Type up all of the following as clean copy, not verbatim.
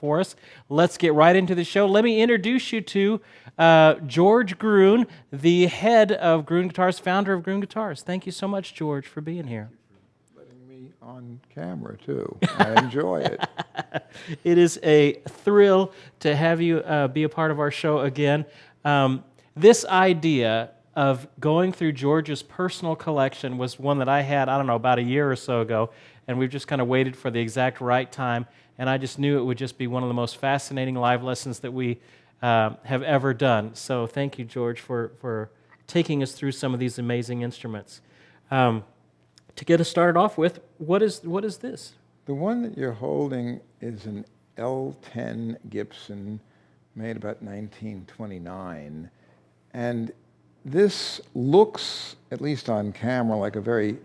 for us. Let's get right into the show. Let me introduce you to George Gruhn, the head of Gruhn Guitars, founder of Gruhn Guitars. Thank you so much, George, for being here. Letting me on camera, too. I enjoy it. It is a thrill to have you be a part of our show again. This idea of going through George's personal collection was one that I had, I don't know, about a year or so ago, and we've just kind of waited for the exact right time, and I just knew it would just be one of the most fascinating live lessons that we have ever done. So thank you, George, for taking us through some of these amazing instruments. To get us started off with, what is this? The one that you're holding is an L10 Gibson made about 1929. And this looks, at least on camera, like a very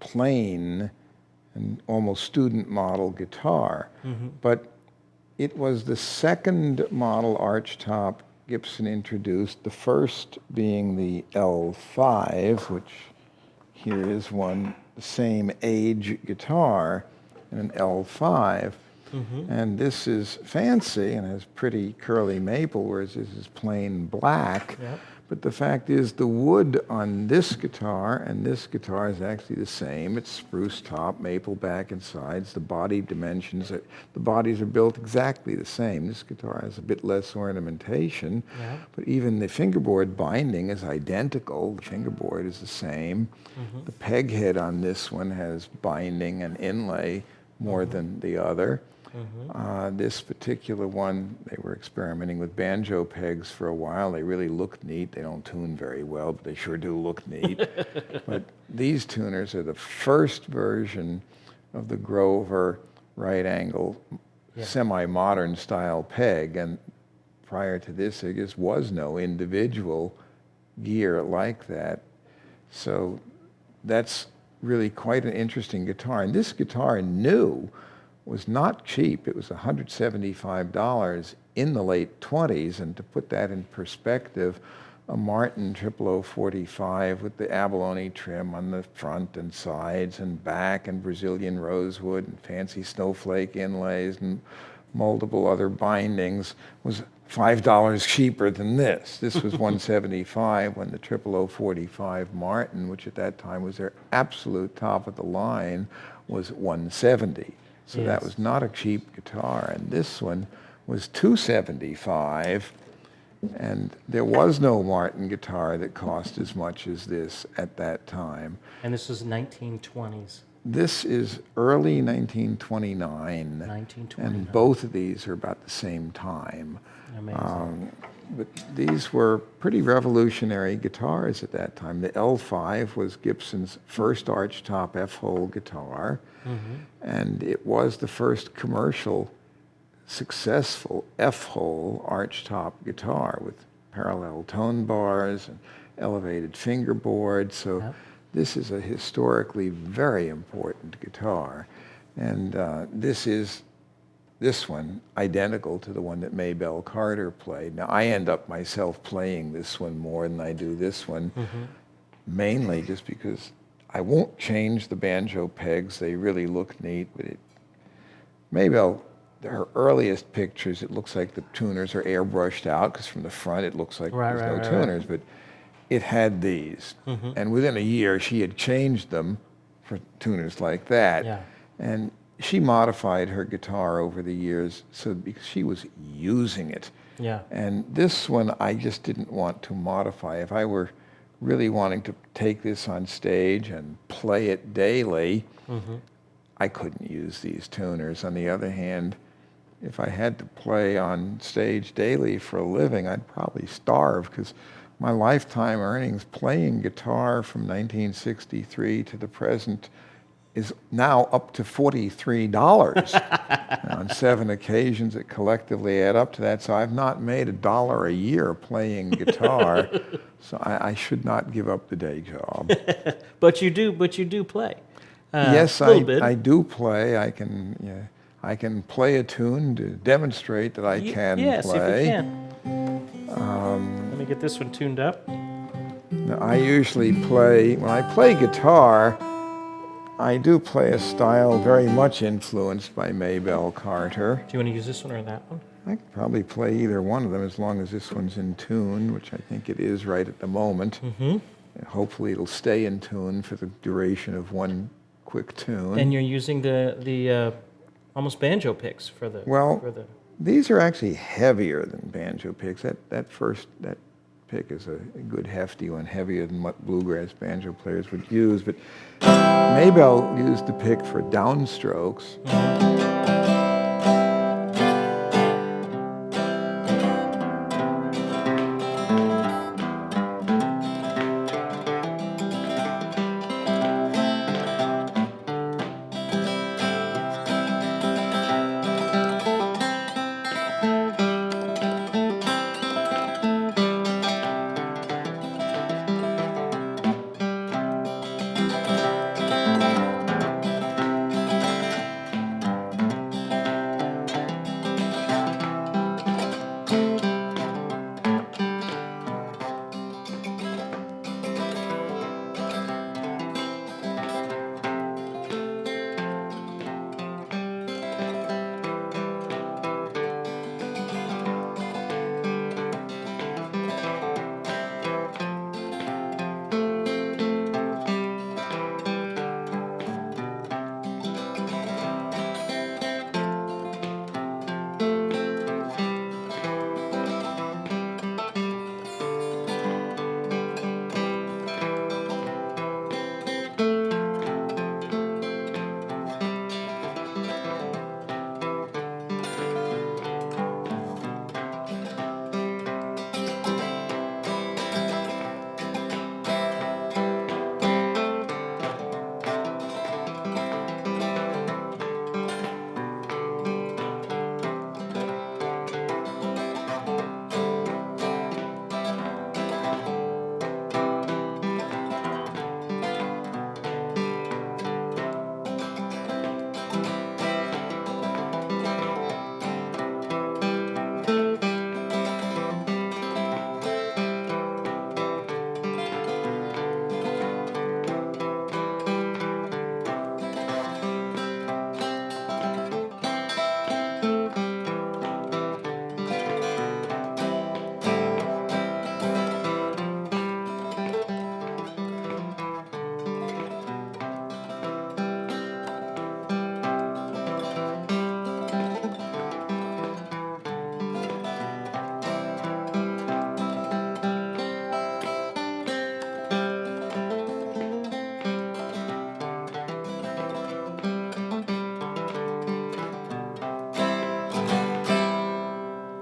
plain and almost student model guitar. Mm-hmm. But it was the second model archtop Gibson introduced, the first being the L5, which here is one, the same age guitar, and an L5. Mm-hmm. And this is fancy and has pretty curly maple, whereas this is plain black. Yep. But the fact is the wood on this guitar and this guitar is actually the same. It's spruce top, maple back and sides. The body dimensions, the bodies are built exactly the same. This guitar has a bit less ornamentation, yeah. But even the fingerboard binding is identical. The fingerboard is the same. Mm-hmm. The peg head on this one has binding and inlay more than the other. Mm-hmm. This particular one, they were experimenting with banjo pegs for a while. They really look neat. They don't tune very well, but they sure do look neat. But these tuners are the first version of the Grover right angle, yeah, semi-modern style peg. And prior to this, there just was no individual gear like that. So that's really quite an interesting guitar. And this guitar new was not cheap. It was $175 in the late 20s, and to put that in perspective, a Martin 00045 with the abalone trim on the front and sides and back and Brazilian rosewood and fancy snowflake inlays and multiple other bindings was $5 cheaper than this. This was $175 when the 00045 Martin, which at that time was their absolute top of the line, was $170. So yes, that was not a cheap guitar, and this one was $275, and there was no Martin guitar that cost as much as this at that time. And this was 1920s. This is early 1929. 1929. And both of these are about the same time. Amazing. But these were pretty revolutionary guitars at that time. The L5 was Gibson's first archtop F-hole guitar, mm-hmm, and it was the first commercial successful F-hole archtop guitar with parallel tone bars and elevated fingerboard. So yep, this is a historically very important guitar. And this one, identical to the one that Maybelle Carter played. Now, I end up myself playing this one more than I do this one, mm-hmm, mainly just because I won't change the banjo pegs. They really look neat, but Maybelle, her earliest pictures, it looks like the tuners are airbrushed out, because from the front it looks like there's no tuners, but it had these. Mm-hmm. And within a year, she had changed them for tuners like that. Yeah. And she modified her guitar over the years because she was using it. Yeah. And this one I just didn't want to modify. If I were really wanting to take this on stage and play it daily, mm-hmm, I couldn't use these tuners. On the other hand, if I had to play on stage daily for a living, I'd probably starve, because my lifetime earnings playing guitar from 1963 to the present is now up to $43. On 7 occasions, it collectively add up to that. So I've not made $1 a year playing guitar. So I should not give up the day job. But you do play. Yes, I do play. I can play a tune to demonstrate that I can play. Yes, if you can. Let me get this one tuned up. Now, I usually play, when I play guitar, I do play a style very much influenced by Maybelle Carter. Do you want to use this one or that one? I could probably play either one of them as long as this one's in tune, which I think it is right at the moment. And hopefully it'll stay in tune for the duration of one quick tune. And you're using the almost banjo picks for the... Well, for the... these are actually heavier than banjo picks. That pick is a good hefty one, heavier than what bluegrass banjo players would use. But Maybelle used the pick for downstrokes.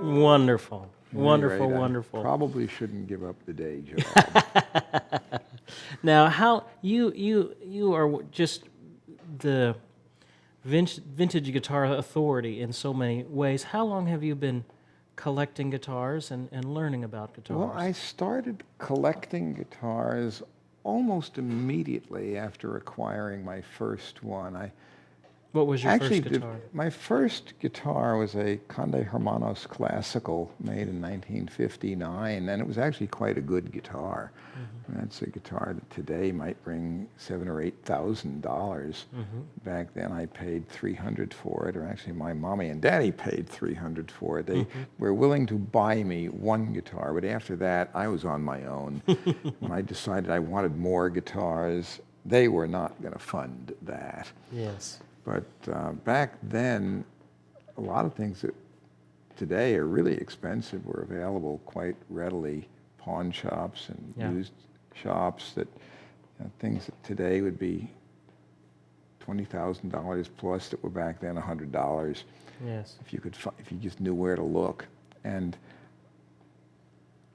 Wonderful. Wonderful, Right, wonderful. I probably shouldn't give up the day job. Now, how you are just the vintage guitar authority in so many ways. How long have you been collecting guitars and learning about guitars? Well, I started collecting guitars almost immediately after acquiring my first one. What was your Actually, first guitar? my first guitar was a Conde Hermanos Classical made in 1959, and it was actually quite a good guitar. That's a guitar that today might bring $7,000 or $8,000. Back then, I paid $300 for it, or actually, my mommy and daddy paid $300 for it. They were willing to buy me one guitar, but after that, I was on my own. When I decided I wanted more guitars, they were not going to fund that. Yes. But back then, a lot of things that today are really expensive were available quite readily. Pawn shops and used shops that, things that today would be $20,000 plus that were back then $100. Yes. If you just knew where to look. And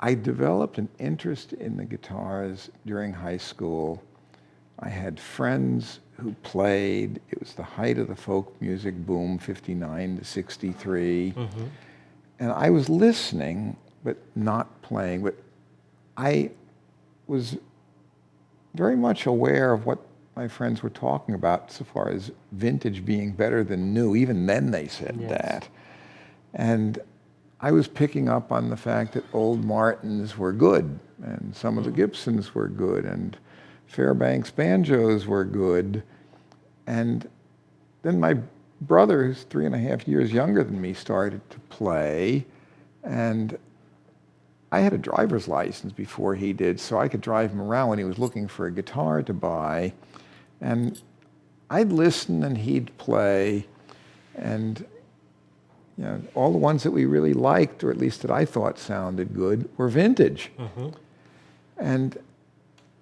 I developed an interest in the guitars during high school. I had friends who played. It was the height of the folk music boom, 59 to 63. And I was listening, but not playing. But I was very much aware of what my friends were talking about so far as vintage being better than new. Even then they said that. And I was picking up on the fact that old Martins were good, and some of the Gibsons were good, and Fairbanks banjos were good. And then my brother, who's 3.5 years younger than me, started to play. And I had a driver's license before he did, so I could drive him around when he was looking for a guitar to buy. And I'd listen and he'd play. And you know, all the ones that we really liked, or at least that I thought sounded good, were vintage. And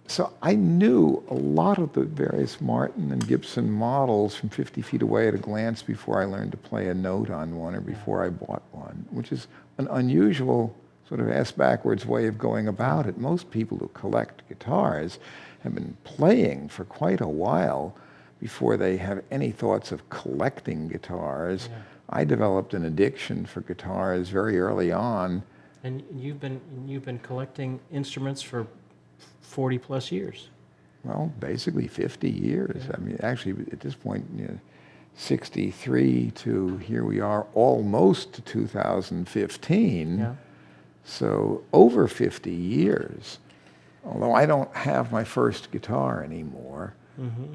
so I knew a lot of the various Martin and Gibson models from 50 feet away at a glance before I learned to play a note on one or before I bought one, which is an unusual sort of ass-backwards way of going about it. Most people who collect guitars have been playing for quite a while before they have any thoughts of collecting guitars. I developed an addiction for guitars very early on. And you've been collecting instruments for 40 plus years. Well, basically 50 years. I mean, actually, at this point, 63 to here we are, almost to 2015. So over 50 years. Although I don't have my first guitar anymore.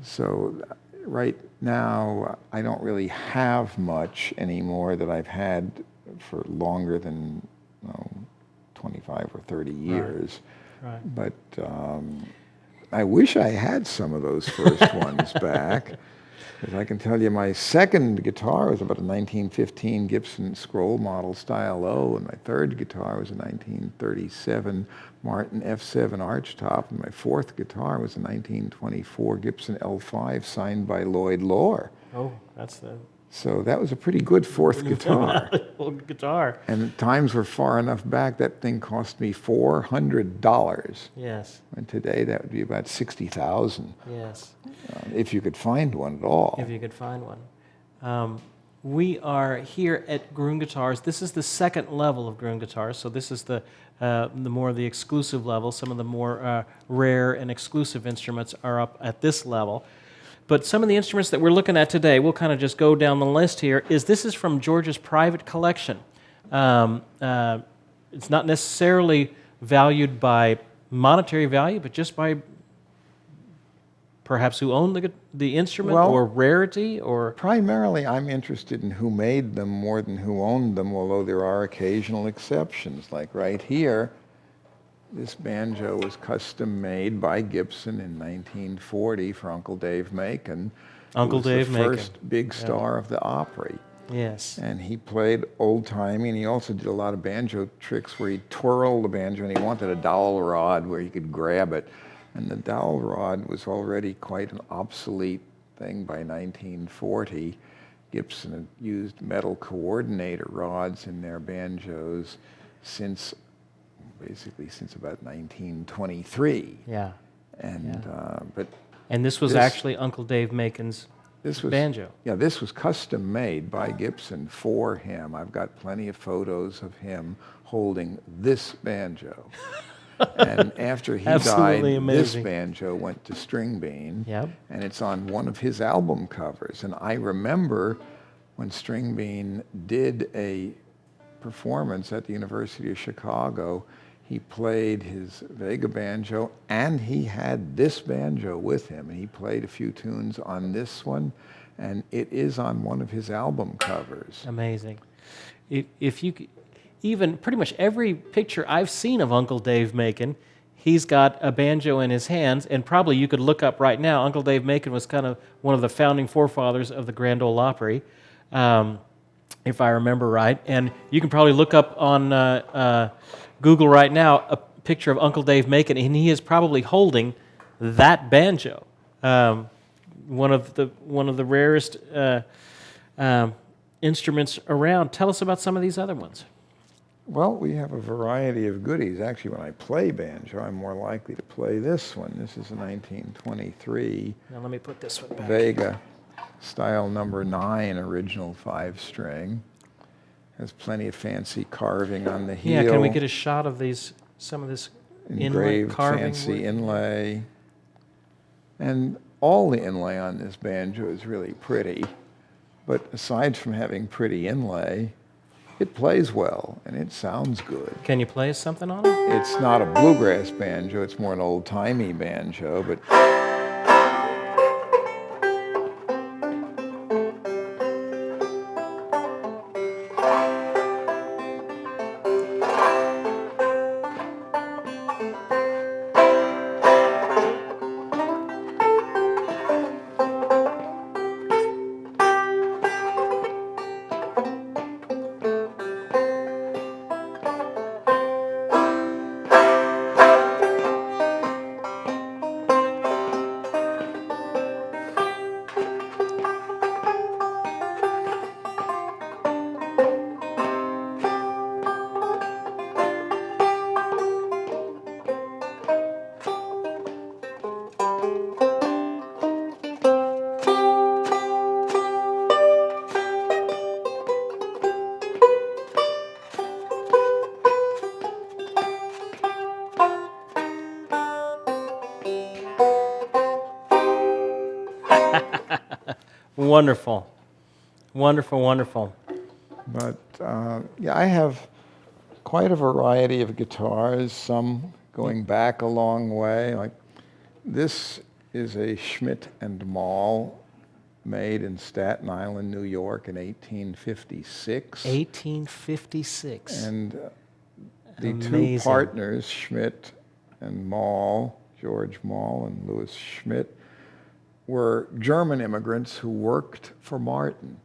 So right now, I don't really have much anymore that I've had for longer than 25 or 30 years. But I wish I had some of those first ones back. Because I can tell you my second guitar was about a 1915 Gibson Scroll Model Style O, and my third guitar was a 1937 Martin F7 archtop, and my fourth guitar was a 1924 Gibson L5 signed by Lloyd Loar. Oh, that's the... So that was a pretty good fourth guitar. guitar. And times were far enough back, that thing cost me $400. Yes. And today that would be about $60,000. Yes. If you could find one at all. If you could find one. We are here at Gruhn Guitars. This is the second level of Gruhn Guitars, so this is the more of the exclusive level. Some of the more rare and exclusive instruments are up at this level. But some of the instruments that we're looking at today, we'll kind of just go down the list here, this is from George's private collection. It's not necessarily valued by monetary value, but just by perhaps who owned the instrument, or rarity, or... Primarily, I'm interested in who made them more than who owned them, although there are occasional exceptions. Like right here, this banjo was custom made by Gibson in 1940 for Uncle Dave Macon. Uncle Dave Macon. The first big star of the Opry. Yes. And he played old-timey, and he also did a lot of banjo tricks where he twirled the banjo, and he wanted a dowel rod where he could grab it. And the dowel rod was already quite an obsolete thing by 1940. Gibson had used metal coordinator rods in their banjos basically since about 1923. Yeah. And and this was actually Uncle Dave Macon's banjo. Yeah, this was custom made by Gibson for him. I've got plenty of photos of him holding this banjo. And after he died, this banjo went to String Bean, and it's on one of his album covers. And I remember when String Bean did a performance at the University of Chicago, he played his Vega banjo, and he had this banjo with him, and he played a few tunes on this one, and it is on one of his album covers. Amazing. If you... Even pretty much every picture I've seen of Uncle Dave Macon, he's got a banjo in his hands, and probably you could look up right now, Uncle Dave Macon was kind of one of the founding forefathers of the Grand Ole Opry, if I remember right. And you can probably look up on Google right now a picture of Uncle Dave Macon, and he is probably holding that banjo, one of the rarest instruments around. Tell us about some of these other ones. Well, we have a variety of goodies. Actually, when I play banjo, I'm more likely to play this one. This is a 1923 now let me put this one back. Vega, style number 9, original 5-string. Has plenty of fancy carving on the heel. Yeah, can we get a shot of some of this engraved carving fancy work? inlay? And all the inlay on this banjo is really pretty. But aside from having pretty inlay, it plays well, and it sounds good. Can you play something on it? It's not a bluegrass banjo, it's more an old-timey banjo, but Wonderful. Wonderful, wonderful. But yeah, I have quite a variety of guitars, some going back a long way. Like this is a Schmidt and Maul made in Staten Island, New York in 1856. 1856. And the two Amazing. partners, Schmidt and Maul, George Maul and Louis Schmidt, were German immigrants who worked for Martin.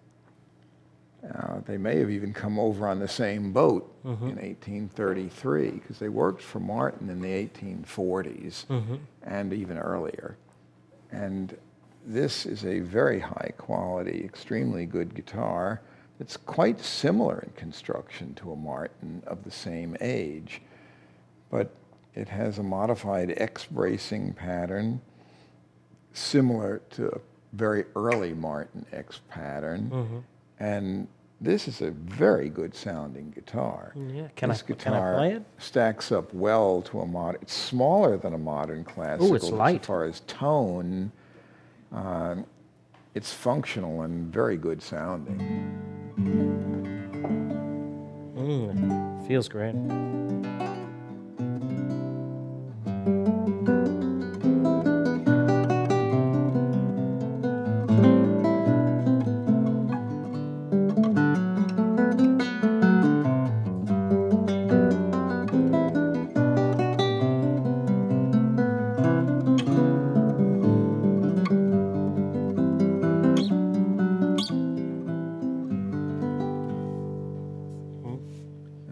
They may have even come over on the same boat in 1833 because they worked for Martin in the 1840s and even earlier. And this is a very high quality, extremely good guitar. It's quite similar in construction to a Martin of the same age, but it has a modified X-bracing pattern similar to a very early Martin X pattern. And this is a very good sounding guitar. Yeah. Can I play it? Stacks up well to a modern. It's smaller than a modern classical. Ooh, it's light. As far as tone, it's functional and very good sounding. Feels great.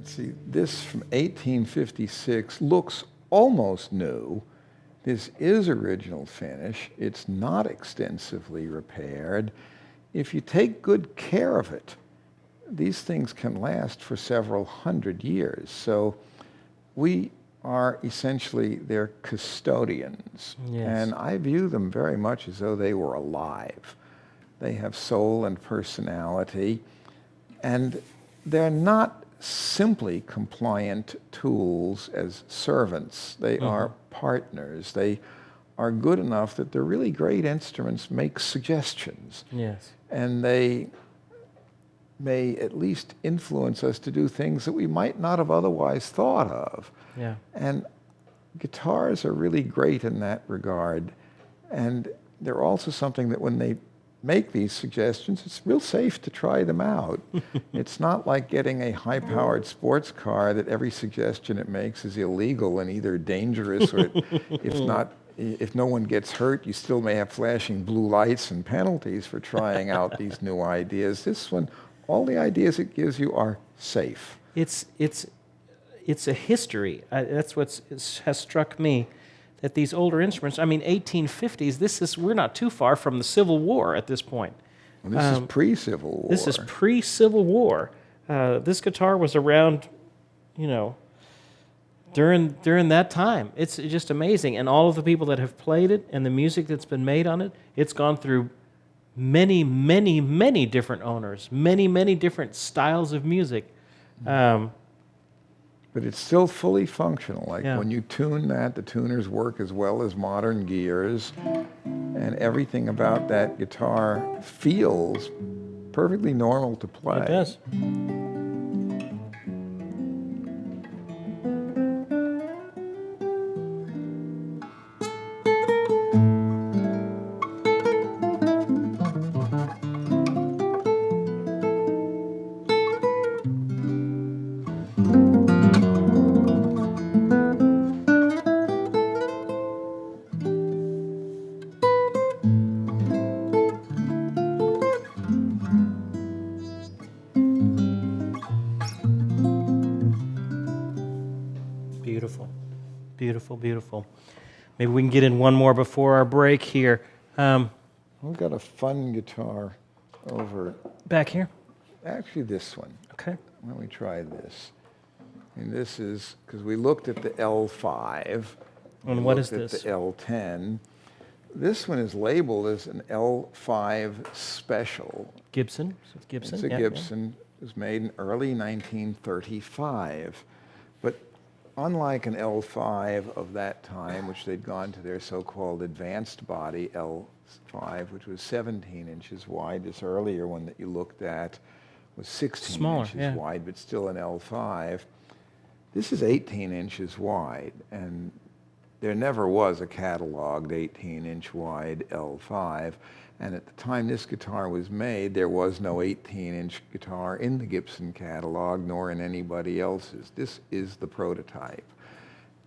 See, this from 1856 looks almost new. This is original finish. It's not extensively repaired. If you take good care of it, these things can last for several hundred years. So we are essentially their custodians. Yes. And I view them very much as though they were alive. They have soul and personality, and they're not simply compliant tools as servants. They are partners. They are good enough that they're really great instruments, make suggestions. Yes. And they may at least influence us to do things that we might not have otherwise thought of. Yeah. And guitars are really great in that regard. And they're also something that when they make these suggestions, it's real safe to try them out. It's not like getting a high-powered sports car that every suggestion it makes is illegal and either dangerous or if no one gets hurt, you still may have flashing blue lights and penalties for trying out these new ideas. This one, all the ideas it gives you are safe. It's a history. That's what has struck me. That these older instruments, I mean, 1850s, we're not too far from the Civil War at this point. Well, this is pre-Civil War. This is pre-Civil War. This guitar was around, during that time. It's just amazing. And all of the people that have played it and the music that's been made on it, it's gone through many, many, many different owners, many, many different styles of music. But it's still fully functional. Like Yeah. when you tune that, the tuners work as well as modern gears, and everything about that guitar feels perfectly normal to play. It does. Beautiful, beautiful, beautiful. Maybe we can get in one more before our break here. We've got a fun guitar over, Back here. actually this one. Okay. Why don't we try this? And this is, because we looked at the L5. And we what is looked at this? the L10. This one is labeled as an L5 Special. Gibson. So it's Gibson. It's a yeah, Gibson. It was made in early 1935. But unlike an L5 of that time, which they'd gone to their so-called advanced body, L5, which was 17 inches wide. This earlier one that you looked at was 16 Smaller, inches yeah. wide, but still an L5. This is 18 inches wide, and there never was a cataloged 18-inch wide L5. And at the time this guitar was made, there was no 18-inch guitar in the Gibson catalog, nor in anybody else's. This is the prototype.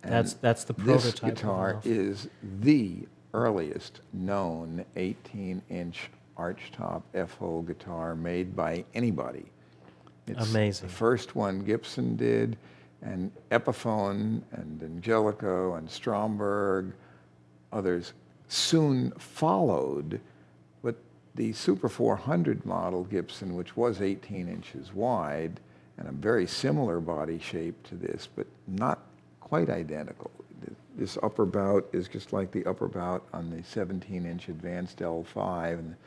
And That's the this prototype. guitar is the earliest known 18-inch archtop F-hole guitar made by anybody. It's Amazing. the first one Gibson did, and Epiphone and Angelico and Stromberg, others soon followed. But the Super 400 model Gibson, which was 18 inches wide and a very similar body shape to this, but not quite identical. This upper bout is just like the upper bout on the 17-inch advanced L5, and the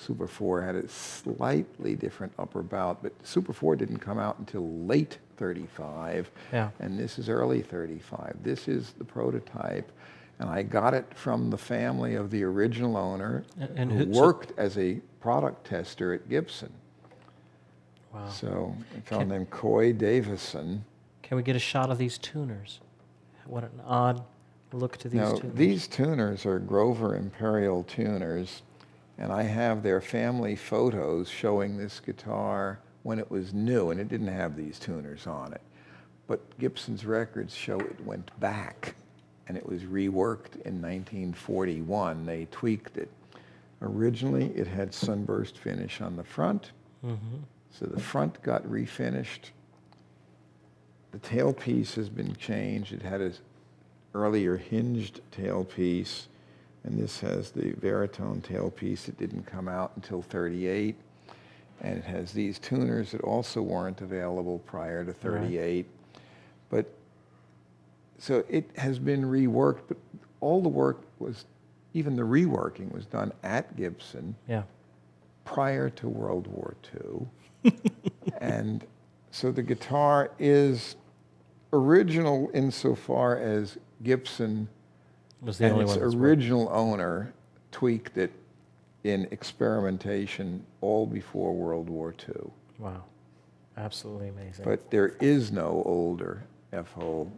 Super 4 had a slightly different upper bout, but Super 4 didn't come out until late 35, and this is early 35. This is the prototype, and I got it from the family of the original owner, who worked as a product tester at Gibson. Wow. So a fellow named Coy Davison. Can we get a shot of these tuners? What an odd look to these tuners. These tuners are Grover Imperial tuners, and I have their family photos showing this guitar when it was new, and it didn't have these tuners on it. But Gibson's records show it went back, and it was reworked in 1941. They tweaked it. Originally, it had sunburst finish on the front, so the front got refinished. The tailpiece has been changed. It had an earlier hinged tailpiece, and this has the Veritone tailpiece that didn't come out until 38. And it has these tuners that also weren't available prior to 38. But so it has been reworked, but all the work was, even the reworking was done at Gibson prior to World War II. And so the guitar is original insofar as Gibson was the and only its one original owner tweaked it in experimentation all before World War II. Wow. Absolutely amazing. But there is no older F-hole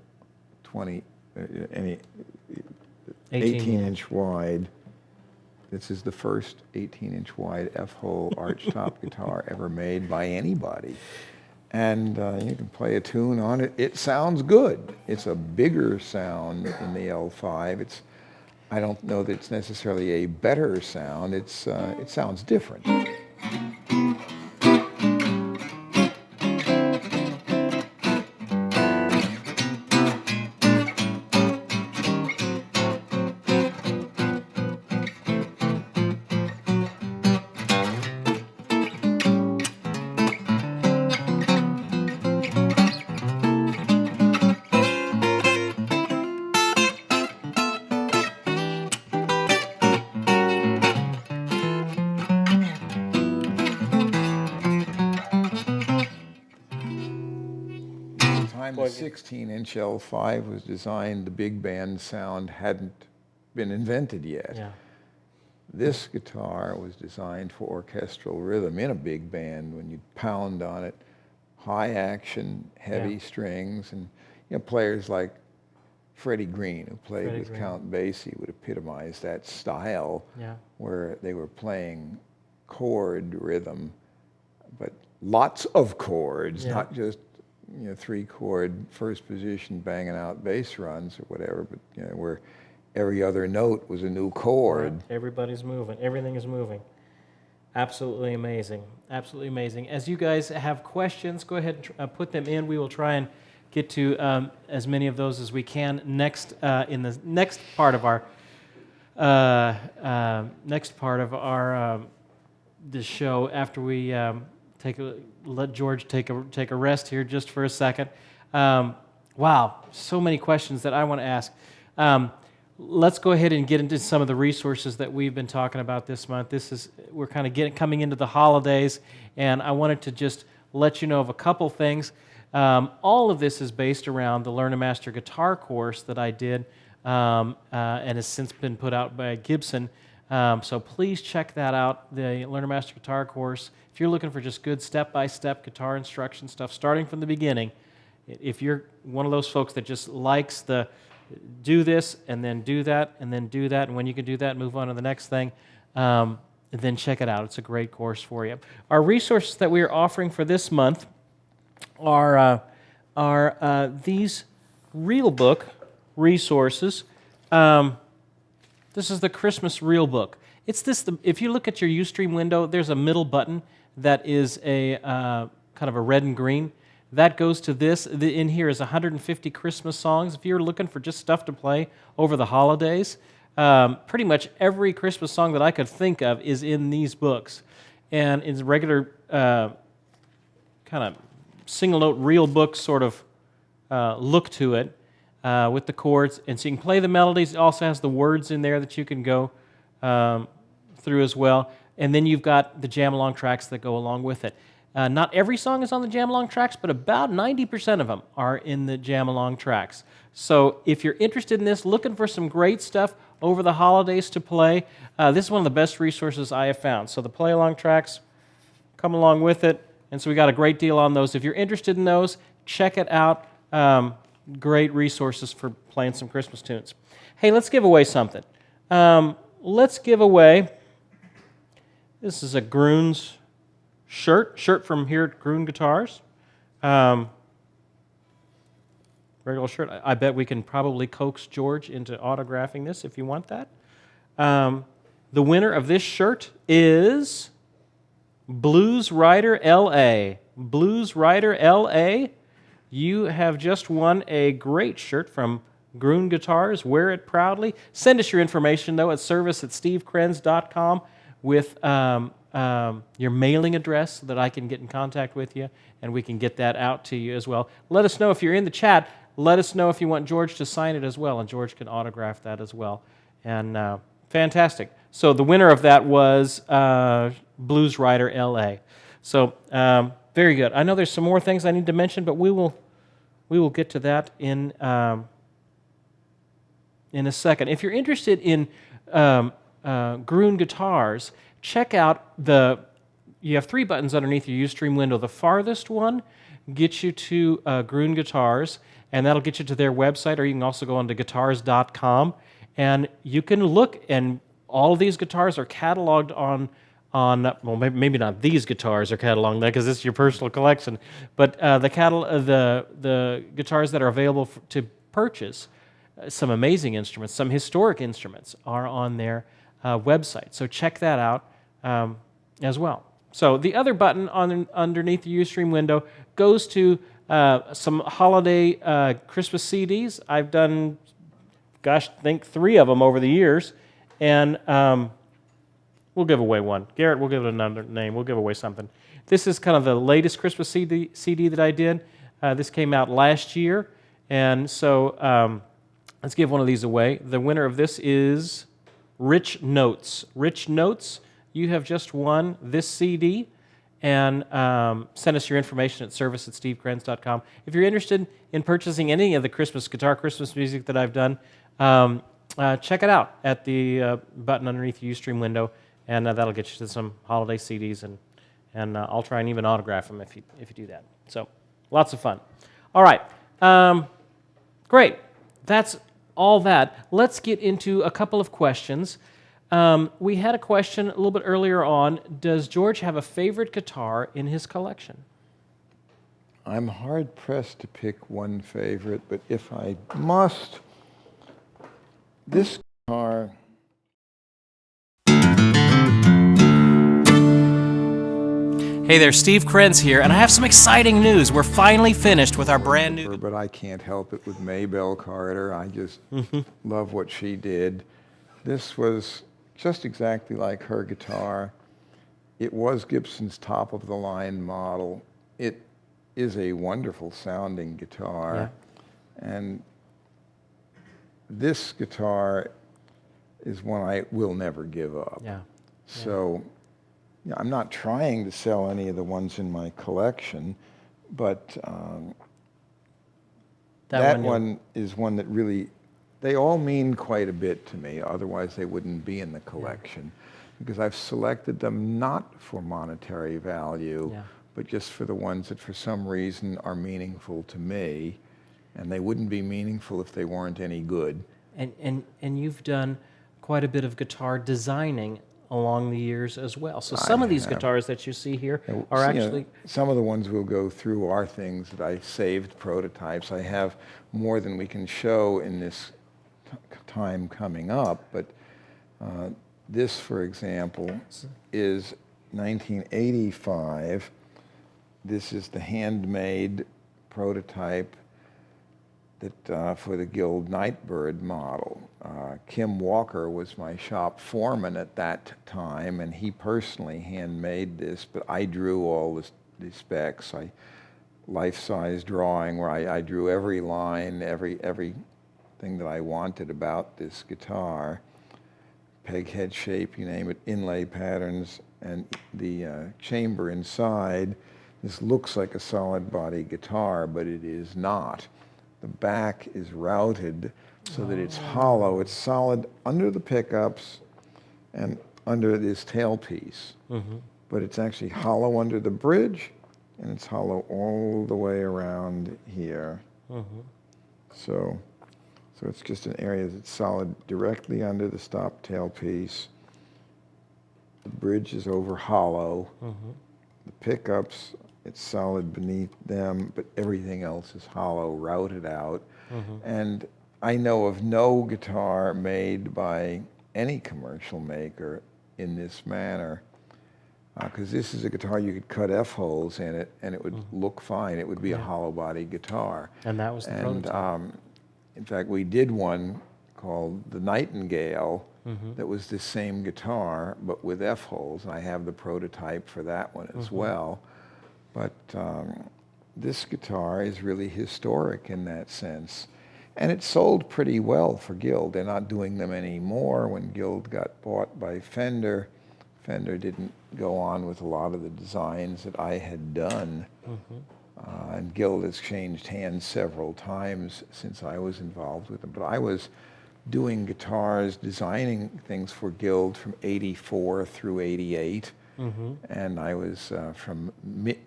18-inch wide. This is the first 18-inch wide F-hole archtop guitar ever made by anybody. And you can play a tune on it. It sounds good. It's a bigger sound than the L5. I don't know that it's necessarily a better sound. It sounds different. The 16-inch L5 was designed, the big band sound hadn't been invented yet. This guitar was designed for orchestral rhythm in a big band when you pound on it, high action, heavy strings, and players like Freddie Green, who played with Count Basie, would epitomize that style where they were playing chord rhythm, but lots of chords, not just 3-chord first position banging out bass runs or whatever, but where every other note was a new chord. Everybody's moving. Everything is moving. Absolutely amazing. Absolutely amazing. As you guys have questions, go ahead and put them in. We will try and get to as many of those as we can next in the next part of our this show after we let George take a rest here just for a second. Wow, so many questions that I want to ask. Let's go ahead and get into some of the resources that we've been talking about this month. We're kind of coming into the holidays, and I wanted to just let you know of a couple things. All of this is based around the Learn and Master Guitar course that I did and has since been put out by Gibson. So please check that out, the Learn and Master Guitar course. If you're looking for just good step-by-step guitar instruction stuff, starting from the beginning, if you're one of those folks that just likes the do this and then do that and then do that, and when you can do that, move on to the next thing, then check it out. It's a great course for you. Our resources that we are offering for this month are these Real Book resources. This is the Christmas Real Book. It's this. If you look at your Ustream window, there's a middle button that is a kind of a red and green. That goes to this. In here is 150 Christmas songs. If you're looking for just stuff to play over the holidays, pretty much every Christmas song that I could think of is in these books. And it's a regular kind of single note real book sort of look to it with the chords. And so you can play the melodies. It also has the words in there that you can go through as well. And then you've got the jam-along tracks that go along with it. Not every song is on the jam-along tracks, but about 90% of them are in the jam-along tracks. So if you're interested in this, looking for some great stuff over the holidays to play, this is one of the best resources I have found. So the play-along tracks come along with it, and so we got a great deal on those. If you're interested in those, check it out. Great resources for playing some Christmas tunes. Hey, let's give away something. Let's give away, this is a Gruhn's shirt from here at Gruhn Guitars. Regular shirt. I bet we can probably coax George into autographing this if you want that. The winner of this shirt is Blues Rider LA. Blues Rider LA, you have just won a great shirt from Gruhn Guitars. Wear it proudly. Send us your information, though, at service@stevekrenz.com with your mailing address so that I can get in contact with you, and we can get that out to you as well. Let us know if you're in the chat. Let us know if you want George to sign it as well, and George can autograph that as well. And fantastic. So the winner of that was Blues Rider LA. So very good. I know there's some more things I need to mention, but we will get to that in a second. If you're interested in Gruhn Guitars, check out you have 3 buttons underneath your Ustream window. The farthest one gets you to Gruhn Guitars, and that'll get you to their website, or you can also go on to guitars.com, and you can look, and all of these guitars are cataloged on well, maybe not these guitars are cataloged because this is your personal collection, but the guitars that are available to purchase, some amazing instruments, some historic instruments are on their website. So check that out as well. So the other button underneath the Ustream window goes to some holiday Christmas CDs. I've done, I think 3 of them over the years, and we'll give away one. Garrett, we'll give it another name. We'll give away something. This is kind of the latest Christmas CD that I did. This came out last year, and so let's give one of these away. The winner of this is Rich Notes. Rich Notes, you have just won this CD, and send us your information at service@stevekrenz.com. If you're interested in purchasing any of the Christmas music that I've done, check it out at the button underneath the Ustream window, and that'll get you to some holiday CDs, and I'll try and even autograph them if you do that. So lots of fun. All right, great. That's all that. Let's get into a couple of questions. We had a question a little bit earlier on. Does George have a favorite guitar in his collection? I'm hard-pressed to pick one favorite, but if I must, this guitar... Hey there, Steve Krenz here, and I have some exciting news. We're finally finished with our brand new... But I can't help it with Maybelle Carter. I just love what she did. This was just exactly like her guitar. It was Gibson's top-of-the-line model. It is a wonderful sounding guitar. Yeah. And this guitar is one I will never give up. Yeah. So... I'm not trying to sell any of the ones in my collection, but That you- one is one that really, they all mean quite a bit to me, otherwise they wouldn't be in the collection. Because I've selected them not for monetary value, Yeah. but just for the ones that for some reason are meaningful to me, and they wouldn't be meaningful if they weren't any good. And you've done quite a bit of guitar designing along the years as well. So some of these have. guitars that you see here And, are you know, actually... some of the ones we'll go through are things that I saved prototypes. I have more than we can show in this time coming up, but this, for example, is 1985. This is the handmade prototype that for the Guild Nightbird model. Kim Walker was my shop foreman at that time, and he personally handmade this, but I drew all the specs. Life-size drawing where I drew every line, everything that I wanted about this guitar. Peg head shape, you name it, inlay patterns, and the chamber inside. This looks like a solid body guitar, but it is not. The back is routed so that it's hollow. It's solid under the pickups and under this tailpiece. But it's actually hollow under the bridge, and it's hollow all the way around here. So it's just an area that's solid directly under the stop tailpiece. The bridge is over hollow. The pickups, it's solid beneath them, but everything else is hollow, routed out. And I know of no guitar made by any commercial maker in this manner, because this is a guitar you could cut F-holes in it and it would look fine. It would be a hollow body guitar. And that was the prototype. In fact, we did one called the Nightingale that was the same guitar, but with F-holes. And I have the prototype for that one as well. But this guitar is really historic in that sense. And it sold pretty well for Guild. They're not doing them anymore. When Guild got bought by Fender, Fender didn't go on with a lot of the designs that I had done. And Guild has changed hands several times since I was involved with them. But I was doing guitars, designing things for Guild from '84 through '88. And I was from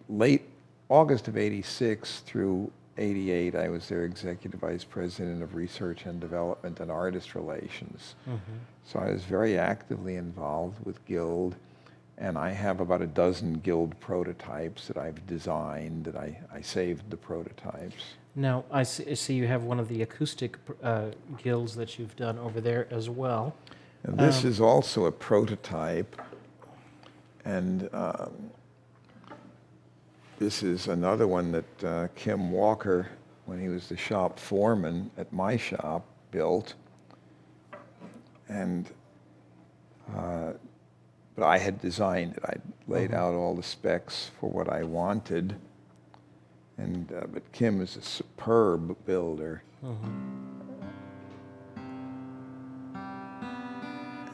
late August of '86 through '88, I was their Executive Vice President of Research and Development and Artist Relations. So I was very actively involved with Guild, and I have about a dozen Guild prototypes that I've designed, that I saved the prototypes. Now, I see you have one of the acoustic guilds that you've done over there as well. And this is also a prototype, and this is another one that Kim Walker, when he was the shop foreman at my shop, built. And but I had designed it. I'd laid out all the specs for what I wanted. And but Kim is a superb builder.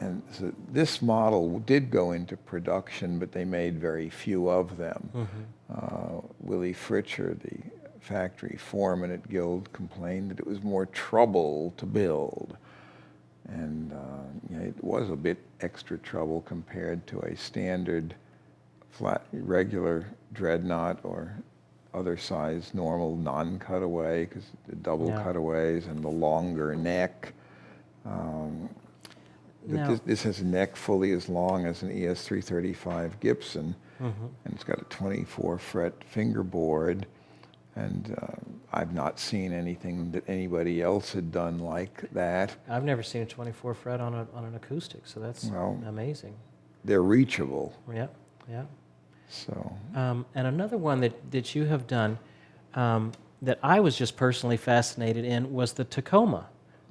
And so this model did go into production, but they made very few of them. Willie Fritcher, the factory foreman at Guild, complained that it was more trouble to build. And you know, it was a bit extra trouble compared to a standard flat, regular dreadnought or other size normal non-cutaway, because the double cutaways and the longer neck. This has a neck fully as long as an ES335 Gibson, and it's got a 24-fret fingerboard, and I've not seen anything that anybody else had done like that. I've never seen a 24 fret on an acoustic, so that's amazing. They're reachable. Yeah, yeah. So. And another one that you have done that I was just personally fascinated in was the Tacoma.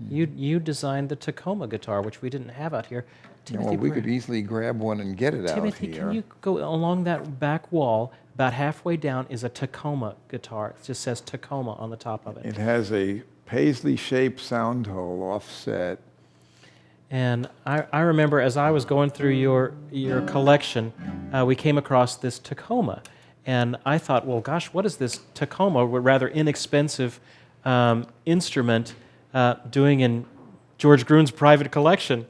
You designed the Tacoma guitar, which we didn't have out here. Timothy, well, we could easily grab one and get it out here. Can you go along that back wall? About halfway down is a Tacoma guitar. It just says Tacoma on the top of it. It has a paisley-shaped sound hole offset. And I remember as I was going through your collection, we came across this Tacoma. And I thought, well, gosh, what is this Tacoma, rather inexpensive instrument doing in George Gruhn's private collection.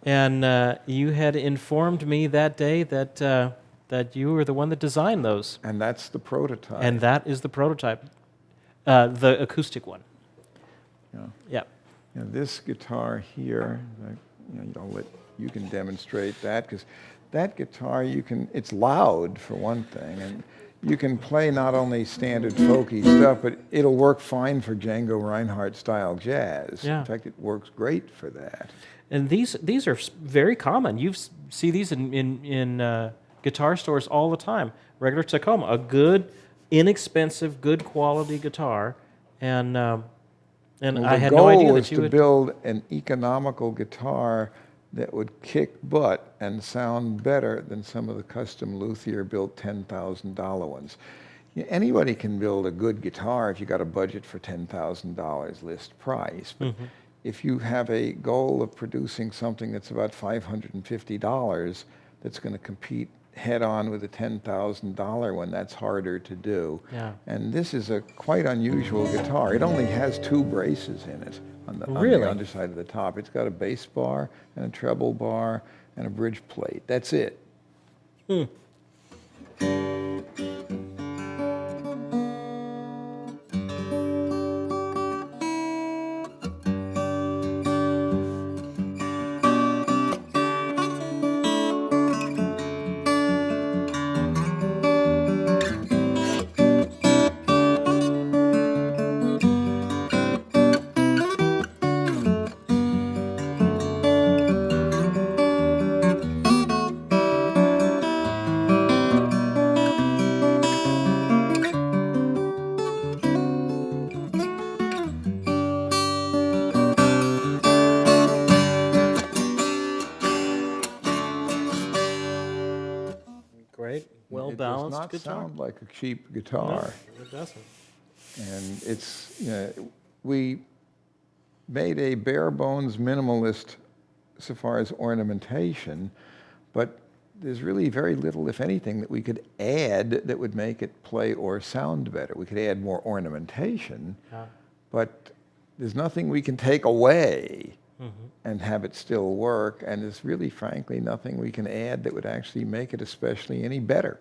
And you had informed me that day that you were the one that designed those. And that's the prototype. And that is the prototype, the acoustic one. Yeah. Yeah. You know, this guitar here, you can demonstrate that, because that guitar, it's loud for one thing, and you can play not only standard folky stuff, but it'll work fine for Django Reinhardt style jazz. Yeah. In fact, it works great for that. And these are very common. You see these in guitar stores all the time. Regular Tacoma, a good, inexpensive, good quality guitar, and I had no idea that you would. The goal was to build an economical guitar that would kick butt and sound better than some of the custom luthier-built $10,000 ones. Anybody can build a good guitar if you got a budget for $10,000 list price. But if you have a goal of producing something that's about $550 that's going to compete head-on with a $10,000 one, that's harder to do. Yeah. And this is a quite unusual guitar. It only has 2 braces in it on the underside of the top. It's got a bass bar and a treble bar and a bridge plate. That's it. Great, well-balanced guitar. It does not sound like a cheap guitar. No, it doesn't. And we made a bare bones minimalist so far as ornamentation, but there's really very little, if anything, that we could add that would make it play or sound better. We could add more ornamentation, but there's nothing we can take away and have it still work, and there's really, frankly, nothing we can add that would actually make it especially any better.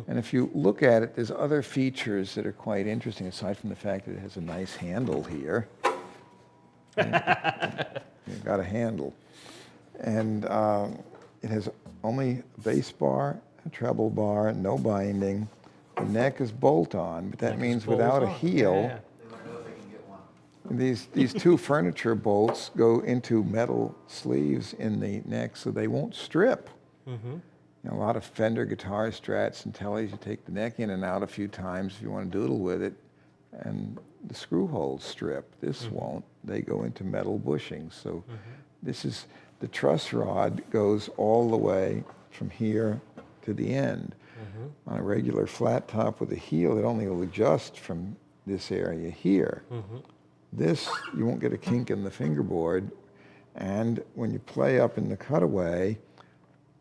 And if you look at it, there's other features that are quite interesting, aside from the fact that it has a nice handle here. You've got a handle. And it has only a bass bar, a treble bar, no binding. The neck is bolt-on, but that means without a heel. These 2 furniture bolts go into metal sleeves in the neck, so they won't strip. A lot of Fender guitar strats and tellies, you take the neck in and out a few times if you want to doodle with it, and the screw holes strip. This won't. They go into metal bushings. So this is, the truss rod goes all the way from here to the end. On a regular flat top with a heel, it only will adjust from this area here. This, you won't get a kink in the fingerboard, and when you play up in the cutaway,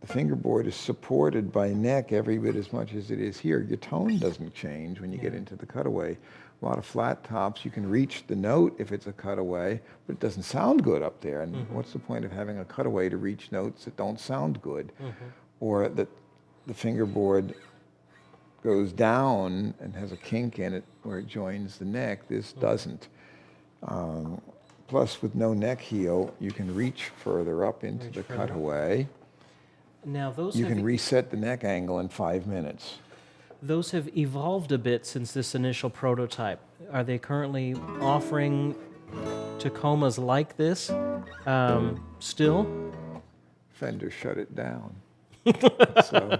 the fingerboard is supported by neck every bit as much as it is here. Your tone doesn't change when you get into the cutaway. A lot of flat tops, you can reach the note if it's a cutaway, but it doesn't sound good up there. And what's the point of having a cutaway to reach notes that don't sound good? Or that the fingerboard goes down and has a kink in it where it joins the neck. This doesn't. Plus, with no neck heel, you can reach further up into the cutaway. Now, you can reset the neck angle in 5 minutes. Those have evolved a bit since this initial prototype. Are they currently offering Tacomas like this still? Fender shut it down. So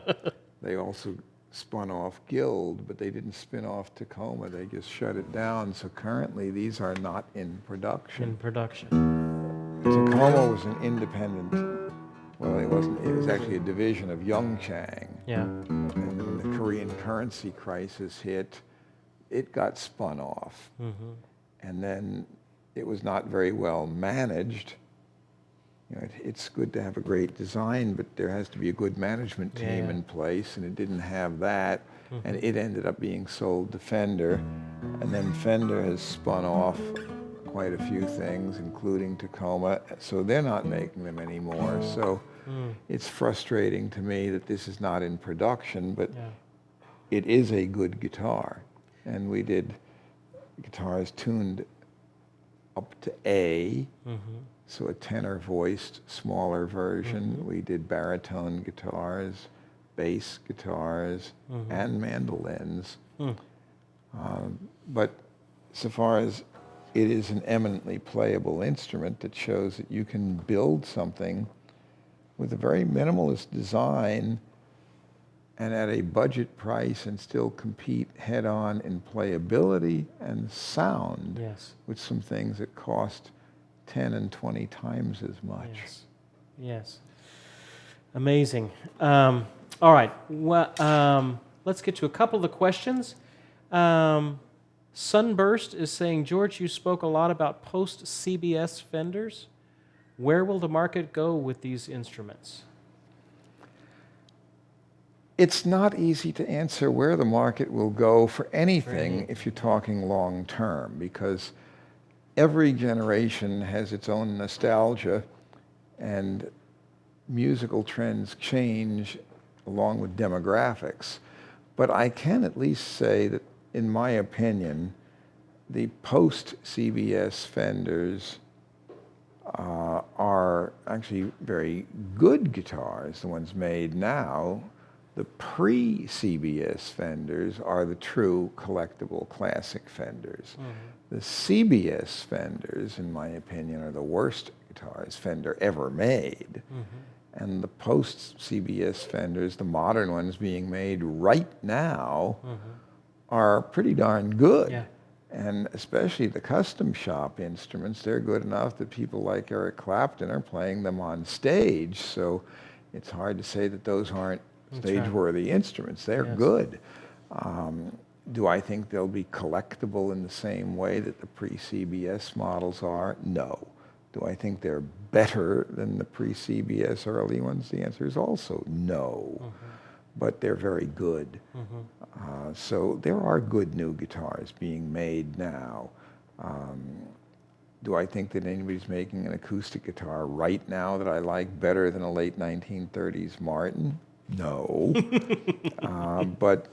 they also spun off Guild, but they didn't spin off Tacoma. They just shut it down. So currently, these are not in production. In production. Tacoma was an independent, well, it wasn't. It was actually a division of Yongchang. Yeah. And then the Korean currency crisis hit. It got spun off. And then it was not very well managed. it's good to have a great design, but there has to be a good management team Yeah. in place, and it didn't have that. And it ended up being sold to Fender, and then Fender has spun off quite a few things, including Tacoma, so they're not making them anymore. So it's frustrating to me that this is not in production, but Yeah. it is a good guitar. And we did guitars tuned up to A, so a tenor voiced smaller version. We did baritone guitars, bass guitars, and mandolins. But so far as it is an eminently playable instrument that shows that you can build something with a very minimalist design and at a budget price and still compete head-on in playability and sound Yes. with some things that cost 10 and 20 times as much. Yes. Yes. Amazing. All right. Well, let's get to a couple of the questions. Sunburst is saying, George, you spoke a lot about post-CBS Fenders. Where will the market go with these instruments? It's not easy to answer where the market will go for anything if you're talking long term, because every generation has its own nostalgia, and musical trends change along with demographics. But I can at least say that, in my opinion, the post-CBS Fenders are actually very good guitars, the ones made now. The pre-CBS Fenders are the true collectible classic Fenders. The CBS Fenders, in my opinion, are the worst guitars Fender ever made. And the post-CBS Fenders, the modern ones being made right now, are pretty darn good. Yeah. And especially the custom shop instruments, they're good enough that people like Eric Clapton are playing them on stage. So it's hard to say that those aren't stage-worthy instruments. They're good. Do I think they'll be collectible in the same way that the pre-CBS models are? No. Do I think they're better than the pre-CBS early ones? The answer is also no. But they're very good. So there are good new guitars being made now. Do I think that anybody's making an acoustic guitar right now that I like better than a late 1930s Martin? No. But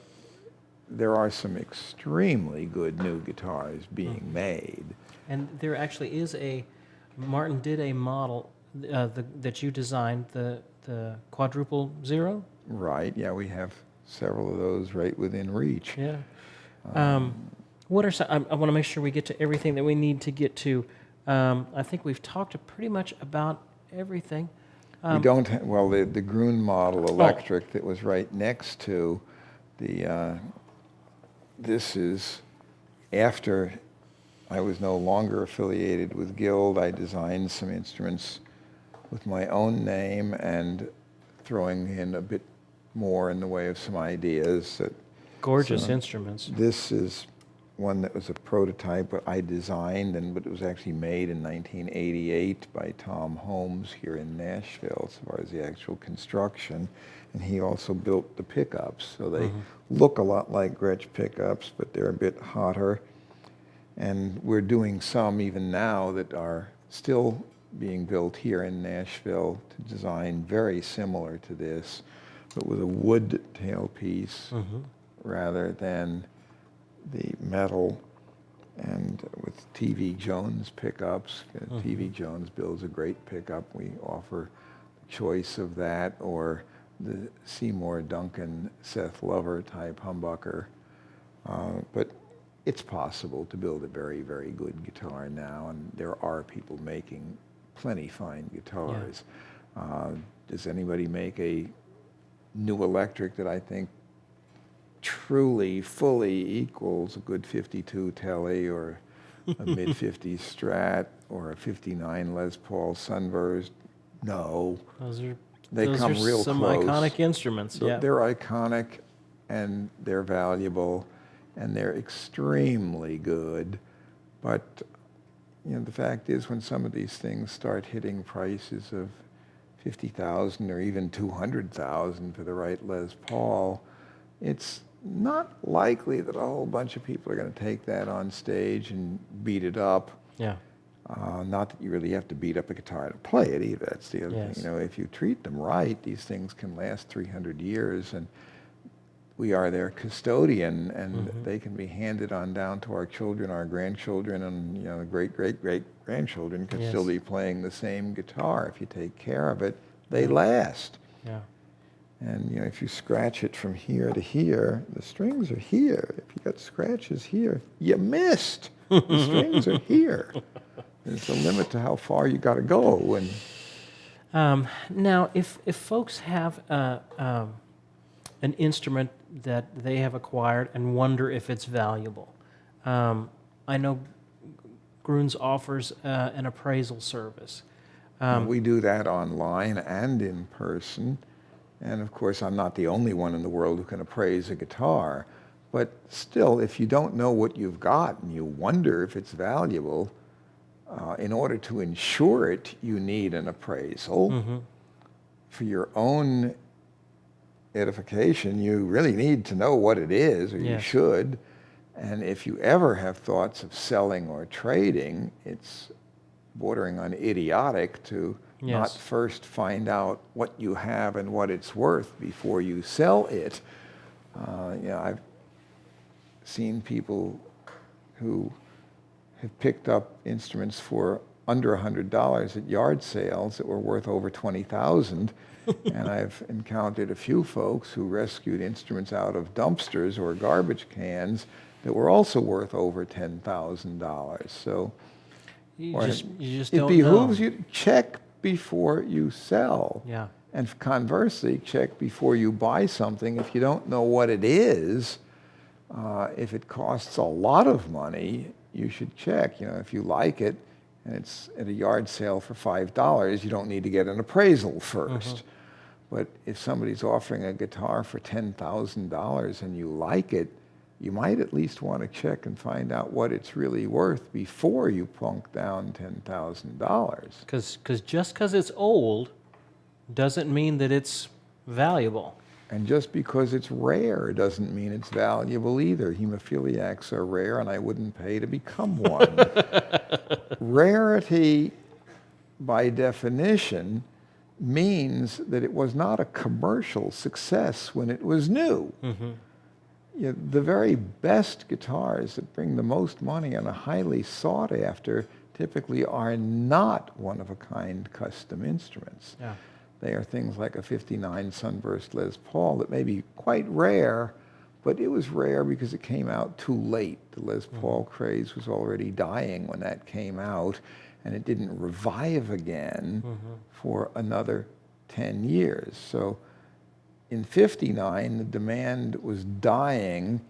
there are some extremely good new guitars being made. And there actually is Martin did a model that you designed, the quadruple zero? Right, yeah, we have several of those right within reach. Yeah. What are some, I want to make sure we get to everything that we need to get to. I think we've talked pretty much about everything. We don't have, well, the Gruhn model electric that was right next to the, this is after I was no longer affiliated with Guild. I designed some instruments with my own name and throwing in a bit more in the way of some ideas. Gorgeous instruments. This is one that was a prototype that I designed, but it was actually made in 1988 by Tom Holmes here in Nashville, as far as the actual construction. And he also built the pickups. So they look a lot like Gretsch pickups, but they're a bit hotter. And we're doing some even now that are still being built here in Nashville to design very similar to this, but with a wood tailpiece rather than the metal, and with T.V. Jones pickups. T.V. Jones builds a great pickup. We offer the choice of that or the Seymour Duncan, Seth Lover type humbucker. But it's possible to build a very, very good guitar now, and there are people making plenty fine guitars. Does anybody make a new electric that I think truly, fully equals a good 52 Tele or a mid-50s Strat or a 59 Les Paul Sunburst? No. Those are real some close. Iconic instruments. Yeah. They're iconic, and they're valuable, and they're extremely good. But the fact is, when some of these things start hitting prices of 50,000 or even 200,000 for the right Les Paul, it's not likely that a whole bunch of people are going to take that on stage and beat it up. Yeah. Not that you really have to beat up a guitar to play it either. That's the other Yes. thing. If you treat them right, these things can last 300 years, and we are their custodian, and they can be handed on down to our children, our grandchildren, and the great-great-great-grandchildren can still be playing the same guitar. If you take care of it, they last. Yeah. And if you scratch it from here to here, the strings are here. If you got scratches here, you missed. The strings are here. There's a limit to how far you got to go. And now, if folks have an instrument that they have acquired and wonder if it's valuable, I know Gruhn's offers an appraisal service. we do that online and in person. And of course, I'm not the only one in the world who can appraise a guitar. But still, if you don't know what you've got and you wonder if it's valuable, in order to insure it, you need an appraisal. For your own edification, you really need to know what it is, or you should. And if you ever have thoughts of selling or trading, it's bordering on idiotic to not first find out what you have and what it's worth before you sell it. I've seen people who have picked up instruments for under $100 at yard sales that were worth over $20,000. And I've encountered a few folks who rescued instruments out of dumpsters or garbage cans that were also worth over $10,000. So You just it don't behooves know. you to check before you sell. Yeah. And conversely, check before you buy something. If you don't know what it is, if it costs a lot of money, you should check. If you like it and it's at a yard sale for $5, you don't need to get an appraisal first. But if somebody's offering a guitar for $10,000 and you like it, you might at least want to check and find out what it's really worth before you plunk down $10,000. Because just because it's old doesn't mean that it's valuable. And just because it's rare doesn't mean it's valuable either. Hemophiliacs are rare, and I wouldn't pay to become one. Rarity, by definition, means that it was not a commercial success when it was new. The very best guitars that bring the most money and are highly sought after typically are not one-of-a-kind custom instruments. Yeah. They are things like a 59 Sunburst Les Paul that may be quite rare, but it was rare because it came out too late. The Les Paul craze was already dying when that came out, and it didn't revive again for another 10 years. So in 59, the demand was dying,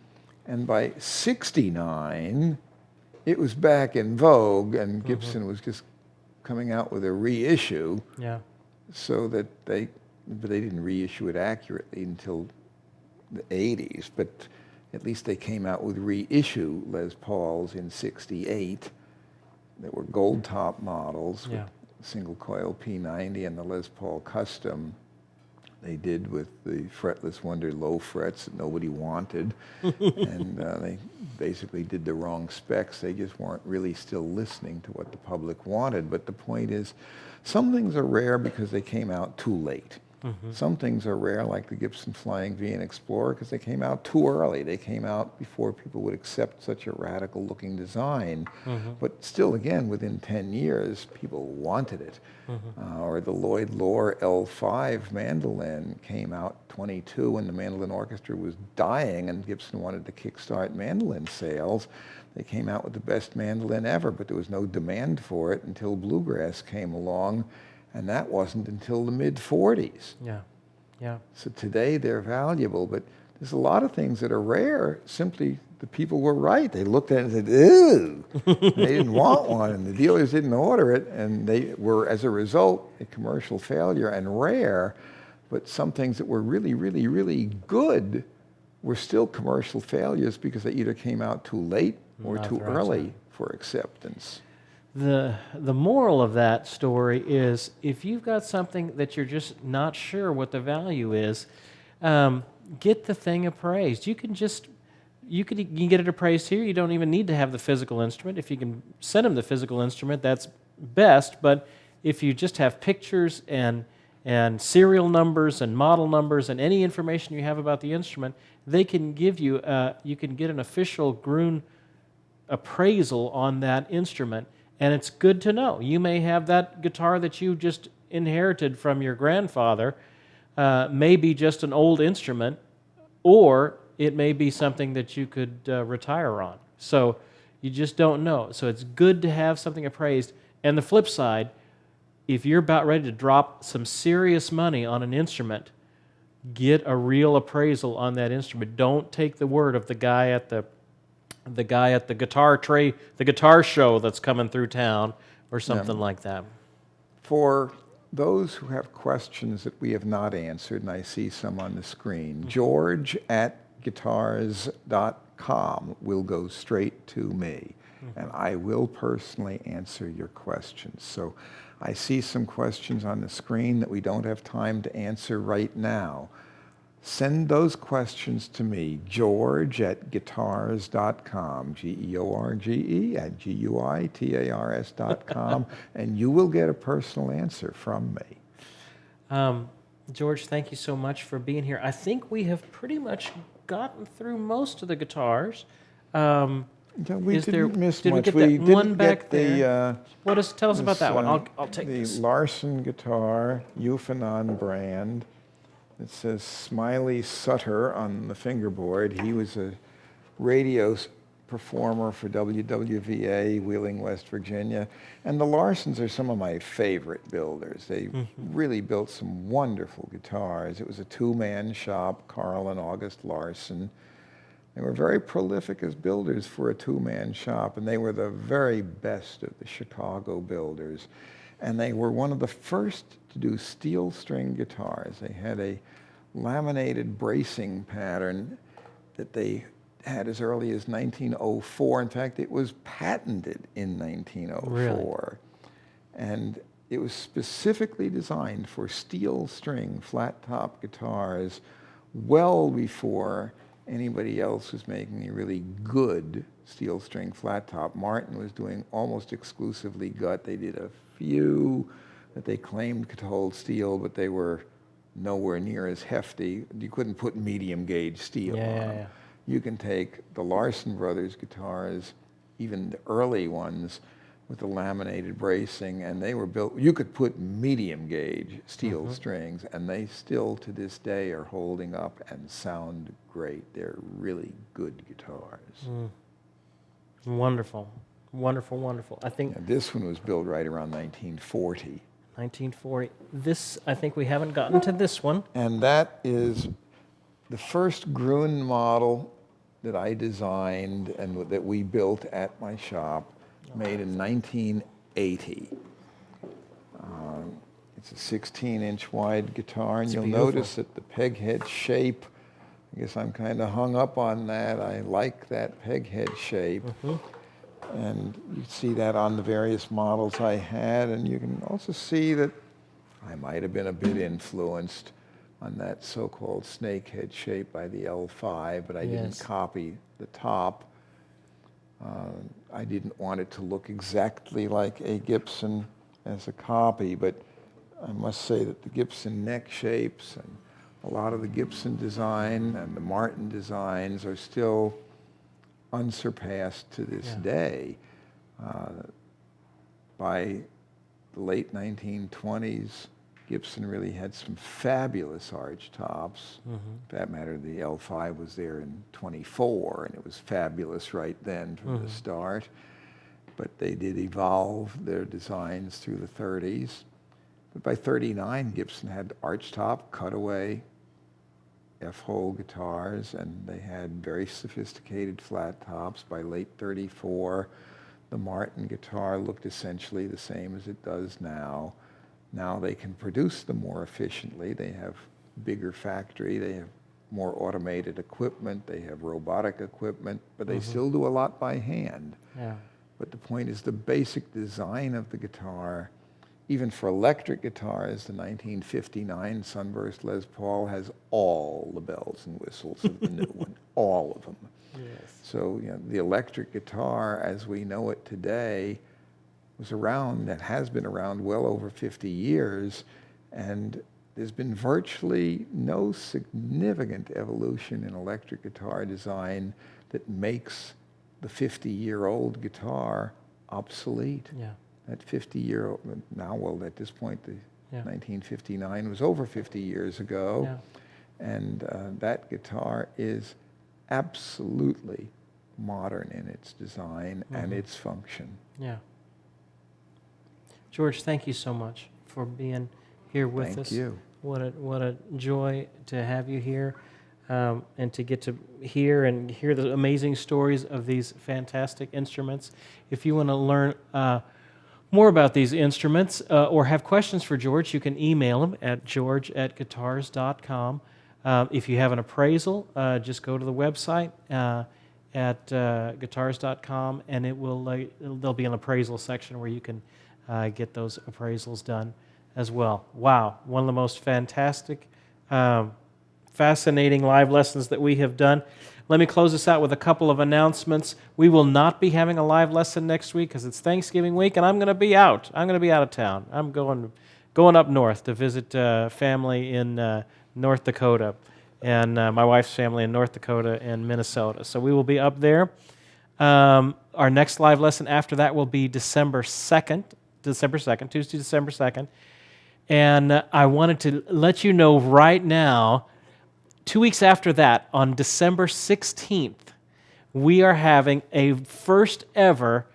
and by 69, it was back in vogue, and Gibson was just coming out with a reissue. Yeah. So that but they didn't reissue it accurately until the 80s, but at least they came out with reissue Les Pauls in 68 that were gold top models with single coil P90 and the Les Paul Custom. They did with the fretless wonder low frets that nobody wanted, and they basically did the wrong specs. They just weren't really still listening to what the public wanted. But the point is, some things are rare because they came out too late. Some things are rare, like the Gibson Flying V and Explorer, because they came out too early. They came out before people would accept such a radical-looking design. But still, again, within 10 years, people wanted it. Or the Lloyd Loar L5 mandolin came out 22 when the mandolin orchestra was dying and Gibson wanted to kickstart mandolin sales. They came out with the best mandolin ever, but there was no demand for it until bluegrass came along, and that wasn't until the mid-40s. Yeah. Yeah. So today they're valuable, but there's a lot of things that are rare. Simply, the people were right. They looked at it and said, ew, they didn't want one, and the dealers didn't order it, and they were, as a result, a commercial failure and rare. But some things that were really, really, really good were still commercial failures because they either came out too late or too early for acceptance. the moral of that story is if you've got something that you're just not sure what the value is, get the thing appraised. You can get it appraised here. You don't even need to have the physical instrument. If you can send them the physical instrument, that's best. But if you just have pictures and serial numbers and model numbers and any information you have about the instrument, they can give you, you can get an official Gruhn appraisal on that instrument, and it's good to know. You may have that guitar that you just inherited from your grandfather, may be just an old instrument, or it may be something that you could retire on. So you just don't know. So it's good to have something appraised. And the flip side, if you're about ready to drop some serious money on an instrument, get a real appraisal on that instrument. Don't take the word of the guy at the guitar show that's coming through town or something like that. For those who have questions that we have not answered, and I see some on the screen, george@guitars.com will go straight to me, and I will personally answer your questions. So I see some questions on the screen that we don't have time to answer right now. Send those questions to me, george@guitars.com, george@guitars.com, and you will get a personal answer from me. George, thank you so much for being here. I think we have pretty much gotten through most of the guitars. We didn't miss did much. We get We that didn't one back get there? Tell us about that one. I'll take the this. Larson guitar, Euphonon brand. It says Smiley Sutter on the fingerboard. He was a radio performer for WWVA, Wheeling, West Virginia. And the Larsons are some of my favorite builders. They really built some wonderful guitars. It was a two-man shop, Carl and August Larson. They were very prolific as builders for a two-man shop, and they were the very best of the Chicago builders. And they were one of the first to do steel string guitars. They had a laminated bracing pattern that they had as early as 1904. In fact, it was patented in 1904. Really? And it was specifically designed for steel string flat top guitars well before anybody else was making a really good steel string flat top. Martin was doing almost exclusively gut. They did a few that they claimed could hold steel, but they were nowhere near as hefty. You couldn't put medium gauge steel on them. Yeah. You can take the Larson Brothers guitars, even the early ones with the laminated bracing, and they were built, you could put medium gauge steel strings, and they still to this day are holding up and sound great. They're really good guitars. Wonderful. Wonderful, wonderful. I think this one was built right around 1940. 1940. This, I think we haven't gotten to this one. And that is the first Gruhn model that I designed and that we built at my shop, made in 1980. It's a 16-inch wide guitar, and you'll notice that the peg head shape, I guess I'm kind of hung up on that. I like that peg head shape. And you see that on the various models I had, and you can also see that I might have been a bit influenced on that so-called snakehead shape by the L5, but I didn't copy the top. I didn't want it to look exactly like a Gibson as a copy, but I must say that the Gibson neck shapes and a lot of the Gibson design and the Martin designs are still unsurpassed to this day. By the late 1920s, Gibson really had some fabulous arch tops. For that matter, the L5 was there in 24, and it was fabulous right then from the start. But they did evolve their designs through the 30s. But by 39, Gibson had arch top, cutaway, F-hole guitars, and they had very sophisticated flat tops. By late 34, the Martin guitar looked essentially the same as it does now. Now they can produce them more efficiently. They have bigger factory. They have more automated equipment. They have robotic equipment, but they still do a lot by hand. But the point is the basic design of the guitar, even for electric guitars, the 1959 Sunburst Les Paul has all the bells and whistles of the new one, all of them. Yes. So the electric guitar, as we know it today, was around, and has been around well over 50 years, and there's been virtually no significant evolution in electric guitar design that makes the 50-year-old guitar obsolete. Yeah. That 50-year-old, now, well, at this point, the Yeah. 1959 was over 50 years ago, Yeah. and that guitar is absolutely modern in its design and its function. Yeah. George, thank you so much for being here with us. Thank you. What a joy to have you here, and to get to hear the amazing stories of these fantastic instruments. If you want to learn more about these instruments or have questions for George, you can email him at george@guitars.com. If you have an appraisal, just go to the website at guitars.com, and there'll be an appraisal section where you can get those appraisals done as well. Wow, one of the most fantastic, fascinating live lessons that we have done. Let me close this out with a couple of announcements. We will not be having a live lesson next week because it's Thanksgiving week, and I'm going to be out. I'm going to be out of town. I'm going up north to visit family in North Dakota, and my wife's family in North Dakota and Minnesota. So we will be up there. Our next live lesson after that will be Tuesday, December 2nd. And I wanted to let you know right now, 2 weeks after that, on December 16th, we are having a first ever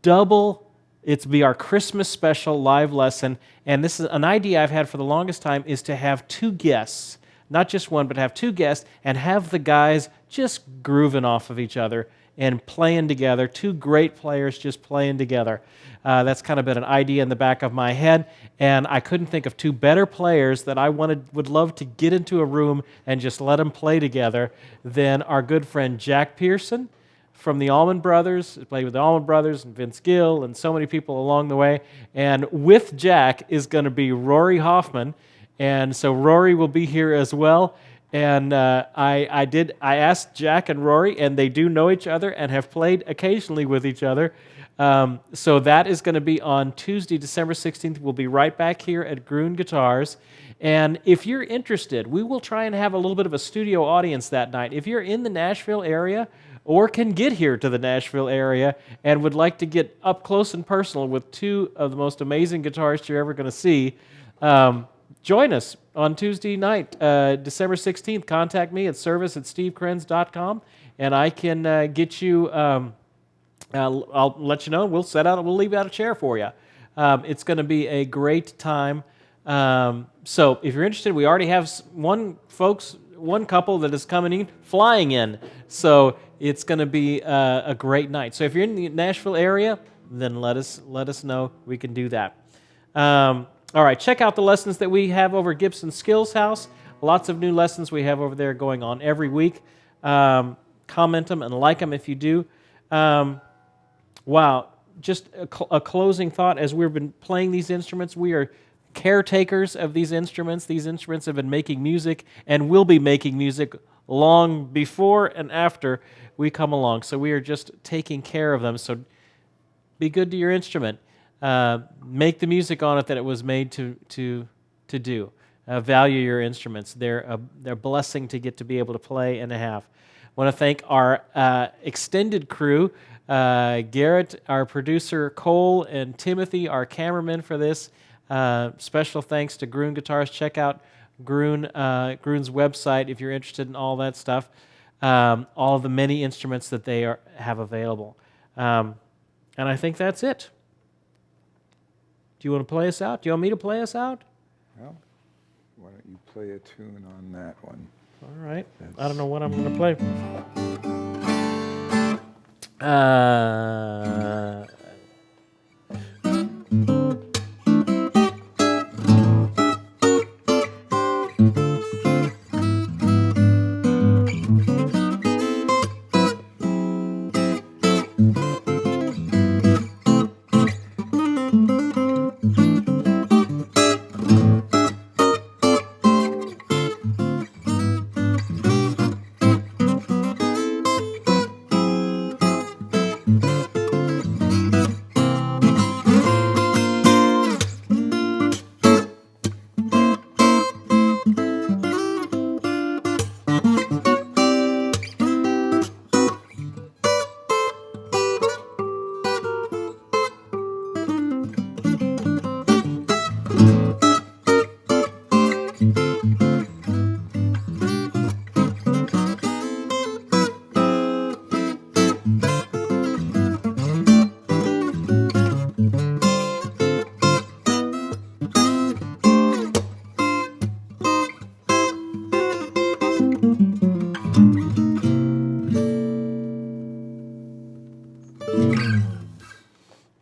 it's be our Christmas special live lesson. And this is an idea I've had for the longest time, is to have two guests, not just one, but have two guests, and have the guys just grooving off of each other and playing together, two great players just playing together. That's kind of been an idea in the back of my head, and I couldn't think of two better players that I would love to get into a room and just let them play together than our good friend Jack Pearson from the Allman Brothers. Played with the Allman Brothers and Vince Gill and so many people along the way. And with Jack is going to be Rory Hoffman, and so Rory will be here as well. And I asked Jack and Rory, and they do know each other and have played occasionally with each other. So that is going to be on Tuesday, December 16th. We'll be right back here at Gruhn Guitars. And if you're interested, we will try and have a little bit of a studio audience that night. If you're in the Nashville area or can get here to the Nashville area and would like to get up close and personal with two of the most amazing guitarists you're ever going to see, join us on Tuesday night, December 16th. Contact me at service@stevekrenz.com, and I can get you, I'll let you know, we'll leave out a chair for you. It's going to be a great time. So if you're interested, we already have one couple that is flying in. So it's going to be a great night. So if you're in the Nashville area, then let us know. We can do that. All right, check out the lessons that we have over at Gibson Skills House. Lots of new lessons we have over there going on every week. Comment them and like them if you do. Wow, just a closing thought. As we've been playing these instruments, we are caretakers of these instruments. These instruments have been making music and will be making music long before and after we come along. So we are just taking care of them. So be good to your instrument. Make the music on it that it was made to do. Value your instruments. They're a blessing to get to be able to play and to have. I want to thank our extended crew, Garrett, our producer, Cole, and Timothy, our cameraman for this. Special thanks to Gruhn Guitars. Check out Gruhn's website if you're interested in all that stuff. All the many instruments that they have available. And I think that's it. Do you want to play us out? Do you want me to play us out? Well, why don't you play a tune on that one? All right. I don't know what I'm going to play.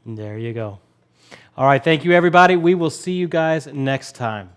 There you go. All right, thank you, everybody. We will see you guys next time.